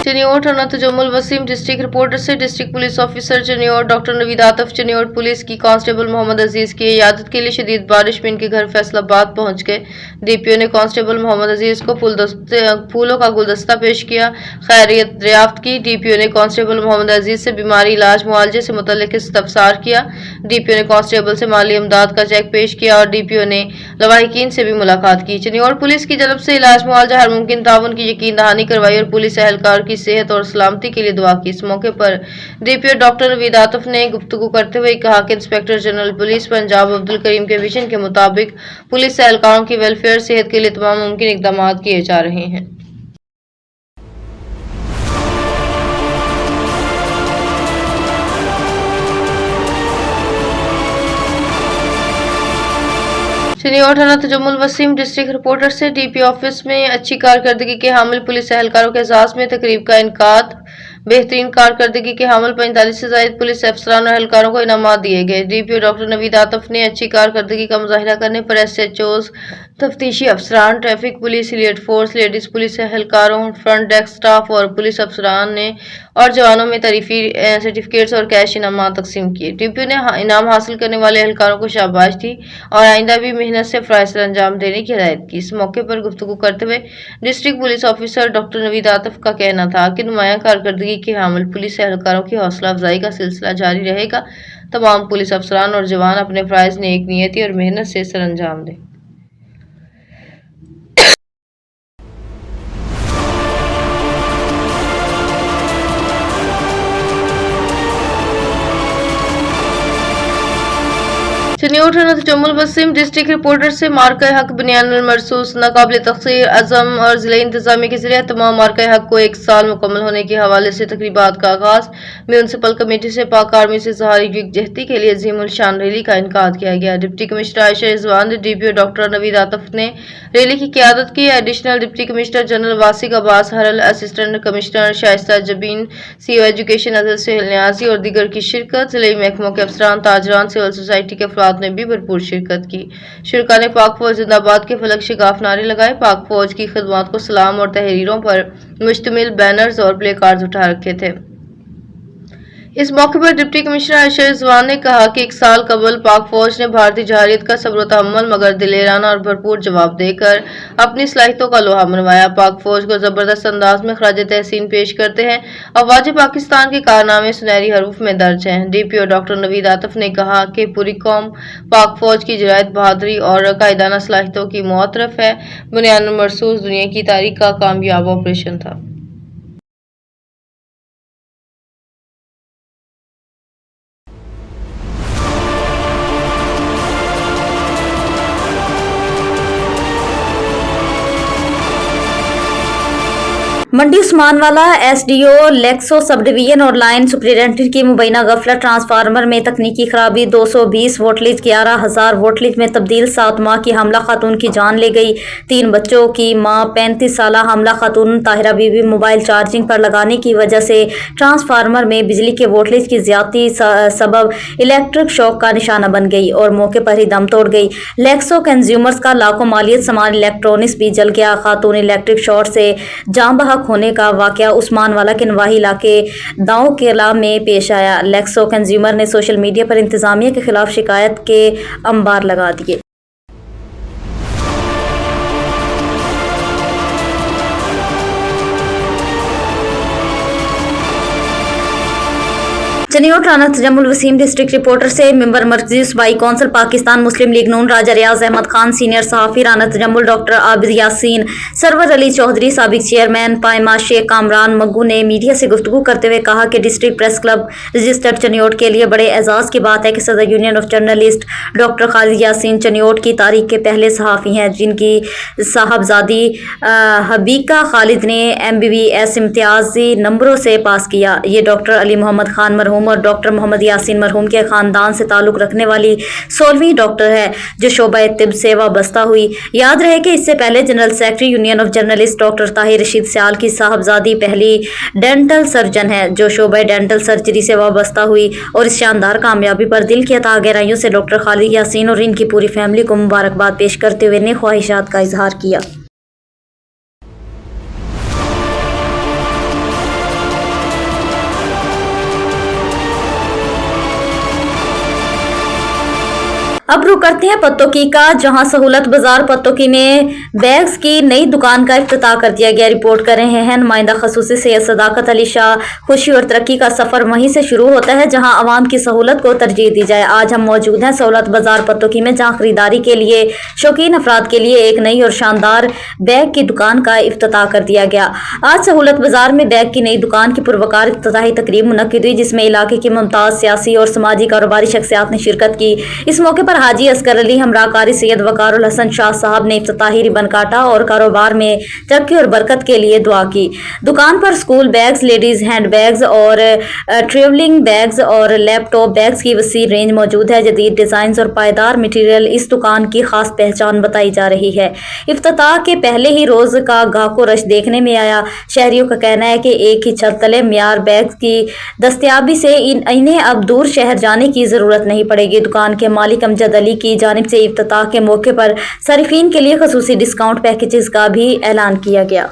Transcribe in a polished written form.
चनियोट थाना Tajammul Waseem district reporter से district police officer Chiniot doctor Naveed Atif Chiniot police की कांस्टेबल मोहम्मद अजीज की इयादत के लिए शदीद बारिश में इनके घर फैसलाबाद पहुंच गए। डीपीओ ने कांस्टेबल मोहम्मद अजीज को फूलों का गुलदस्ता पेश किया, खैरियत दरियाफ्त की। डीपीओ ने कांस्टेबल मोहम्मद अजीज से बीमारी, इलाज, मुआवजे से मुतल्लिक इस्तफसार किया। डीपीओ ने कांस्टेबल से माली इमदाद का चेक पेश किया और डीपीओ ने लवाहिकीन से भी मुलाकात की। चनियोट पुलिस की तरफ से इलाज, मुआवजा, हर मुमकिन ताउन की यकीन दहानी करवाई और पुलिस एहलकार की सेहत और सलामती के लिए दुआ की। इस मौके पर डीपीओ डॉक्टर नवीद आतफ ने गुफ्तगू करते हुए कहा कि inspector general police Punjab Abdul Karim के विजन के मुताबिक पुलिस एहलकारों की वेलफेयर, सेहत के लिए तमाम मुमकिन इकदाम किए जा रहे हैं। चनियोट थाना तजम्मुल वसीम डिस्ट्रिक्ट रिपोर्टर से डीपी ऑफिस में अच्छी कारकर्दगी के हामिल पुलिस एहलकारों के एजाज में तकरीब का इनकाद। बेहतरीन कारकर्दगी के हामिल 45 से ज़ायद पुलिस अफसरान और एहलकारों को इनामात दिए गए। डीपीओ डॉक्टर नवीद आतफ ने अच्छी कारकर्दगी का मुजाहिरा करने पर एसएचओज, तफ्तीशी अफसरान, traffic police, elite force, ladies police एहलकारों, फ्रंट डेस्क स्टाफ और पुलिस अफसरान ने और जवानों में तारीफी सर्टिफिकेट्स और कैश इनामात तकसीम किए। डीपीओ ने इनाम हासिल करने वाले एहलकारों को शाबाश दी और आइंदा भी मेहनत से फ़राइज़ अंजाम देने की हिदायत की। इस मौके पर गुफ्तगू करते हुए district police officer doctor Naveed Atif का कहना था कि नुमायां कारकर्दगी के हामिल पुलिस एहलकारों की हौसला अफजाई का सिलसिला जारी रहेगा। तमाम पुलिस अफसरान और जवान अपने फ़राइज़ नेक नियती और मेहनत से सरअंजाम दें। चनियोट थाना तजम्मुल वसीम डिस्ट्रिक्ट रिपोर्टर से मार्का हक बनियानुल मरसूस नाकाबिल तक़सीर अज़म और ज़िला इंतज़ामिया के ज़रिए तमाम मार्का हक को 1 साल मुकम्मल होने के हवाले से तकरीबात का आगाज़। म्यूनसिपल कमेटी से पाक आर्मी से ज़हारी यकजहती के लिए अज़ीमुल शान रैली का इनकाद किया गया। डिप्टी कमिश्नर आयशा रिजवान ने डीपीओ डॉक्टर नवीद आतफ ने रैली की क़यादत की। Additional deputy commissioner general Wasiq Abbas Haral, assistant commissioner Shaista Jabeen, CO education Azhar Suhail Niazi और दीगर की शिरकत। ज़िले महकमों के अफसरान, ताजरान, सिविल सोसाइटी के अफराद ने भी भरपूर शिरकत की। शुरका ने पाक फौज जिंदाबाद के फलक शिगाफ नारे लगाए। पाक फौज की खिदमत को सलाम और तहरीरों पर मुश्तमिल बैनर्स और प्ले कार्ड्स उठा रखे थे। इस मौके पर डिप्टी कमिश्नर आयशा रिजवान ने कहा कि 1 साल कबल पाक फौज ने भारतीय जहारियत का सब्र तहम्मुल मगर दिलेराना और भरपूर जवाब देकर अपनी सलाहियतों का लोहा मनवाया। पाक फौज को जबरदस्त अंदाज में खराज तहसीन पेश करते हैं। अफवाज पाकिस्तान के कारनामे सुनहरी हरूफ में दर्ज हैं। डीपीओ डॉक्टर नवीद आतफ ने कहा कि पूरी कौम पाक फौज की जरायत, बहादुरी और कायदाना सलाहियतों की मुअतरफ है। बुनियानुल मरसूस दुनिया की तारीख का कामयाब ऑपरेशन था। मंडी उस्मानवाला एसडीओ लेक्सो सब डिवीजन और लाइन सुपरिटेंडेंट की मुबैना गफलत ट्रांसफार्मर में तकनीकी खराबी 220 वोल्टेज 11,000 वोल्टेज में तब्दील। 7 माह की हमला खातून की जान ले गई। 3 बच्चों की मां 35 साला हमला खातून ताहिरा बीबी मोबाइल चार्जिंग पर लगाने की वजह से ट्रांसफार्मर में बिजली के वोल्टेज की ज्यादती सबब इलेक्ट्रिक शॉक का निशाना बन गई और मौके पर ही दम तोड़ गई। लेक्सो कंज्यूमर्स का लाखों मालियत सामान इलेक्ट्रॉनिक्स भी जल गया। खातून इलेक्ट्रिक शॉर्ट से जाम बहक होने का वाकया उस्मानवाला के नवाही इलाके दाऊ केला में पेश आया। लेक्सो कंज्यूमर ने सोशल मीडिया पर इंतजामिया के खिलाफ शिकायत के अंबार लगा दिए। चनियोट थाना तजम्मुल वसीम डिस्ट्रिक्ट रिपोर्टर से मेंबर मरकजी सूबाई कौंसिल पाकिस्तान मुस्लिम लीग नून राजा रियाज अहमद खान, सीनियर सहाफ़ी राना तजम्मुल डॉक्टर आबिद यासीन, सरवर अली चौधरी, साबिक चेयरमैन पायमा शेख कामरान मग्गू ने मीडिया से गुफ्तगू करते हुए कहा कि district press club registered Chiniot के लिए बड़े एजाज़ की बात है कि सदर union of journalist doctor Khalid Yasin Chiniot की तारीख के पहले सहाफ़ी हैं जिनकी साहबजादी हबीका खालिद ने MBBS इम्तियाजी नंबरों से पास किया। ये डॉक्टर अली मोहम्मद खान मरहूम और डॉक्टर मोहम्मद यासीन मरहूम के ख़ानदान से ताल्लुक़ रखने वाली 16वीं डॉक्टर है जो शोबा तिब से वाबस्ता हुई। याद रहे कि इससे पहले general secretary union of journalist doctor Tahir Rasheed Sial की साहबजादी पहली डेंटल सर्जन है जो शोबा डेंटल सर्जरी से वाबस्ता हुई और इस शानदार कामयाबी पर दिल की अता गहराइयों से डॉक्टर खालिद यासीन और इनकी पूरी फैमिली को मुबारकबाद पेश करते हुए नेक ख्वाहिशात का इजहार किया। अब रुक करते हैं पत्तोकी का, जहां सहूलत बाजार पत्तोकी में बैग्स की नई दुकान का इफ्तिताह कर दिया गया। रिपोर्ट कर रहे हैं नुमाइंदा खसूसी सैयद सदाकत अली शाह। खुशी और तरक्की का सफर वहीं से शुरू होता है जहां आवाम की सहूलत को तरजीह दी जाए। आज हम मौजूद हैं सहूलत बाजार पत्तोकी में, जहां खरीदारी के लिए शौकीन अफराद के लिए एक नई और शानदार बैग की दुकान का इफ्तिताह कर दिया गया। आज सहूलत बाजार में बैग की नई दुकान की पुरवकार इफ्तिताही तकरीब मुनक्किद हुई, जिसमें इलाके की मुमताज सियासी और समाजी कारोबारी शख्सियात ने शिरकत की। इस मौके पर हाजी असगर अली हमरा कारी सैयद वकारुल हसन शाह साहब ने इफ्तिताही रिबन काटा और कारोबार में तरक्की और बरकत के लिए दुआ की। दुकान पर school bags, ladies hand bags और ट्रेवलिंग बैग्स और लैपटॉप बैग्स की वसी रेंज मौजूद है। जदीद डिजाइन और पायदार मटेरियल इस दुकान की खास पहचान बताई जा रही है। इफ्तिताह के पहले ही रोज का गाहको रश देखने में आया। शहरियों का कहना है कि एक ही छत तले मियार बैग्स की दस्तयाबी से इन्हें अब दूर शहर जाने की जरूरत नहीं पड़ेगी। दुकान के मालिक अमजद अली की जानिब से इफ्तिताह के मौके पर सारिफीन के लिए खसूसी डिस्काउंट पैकेजेस का भी ऐलान किया गया।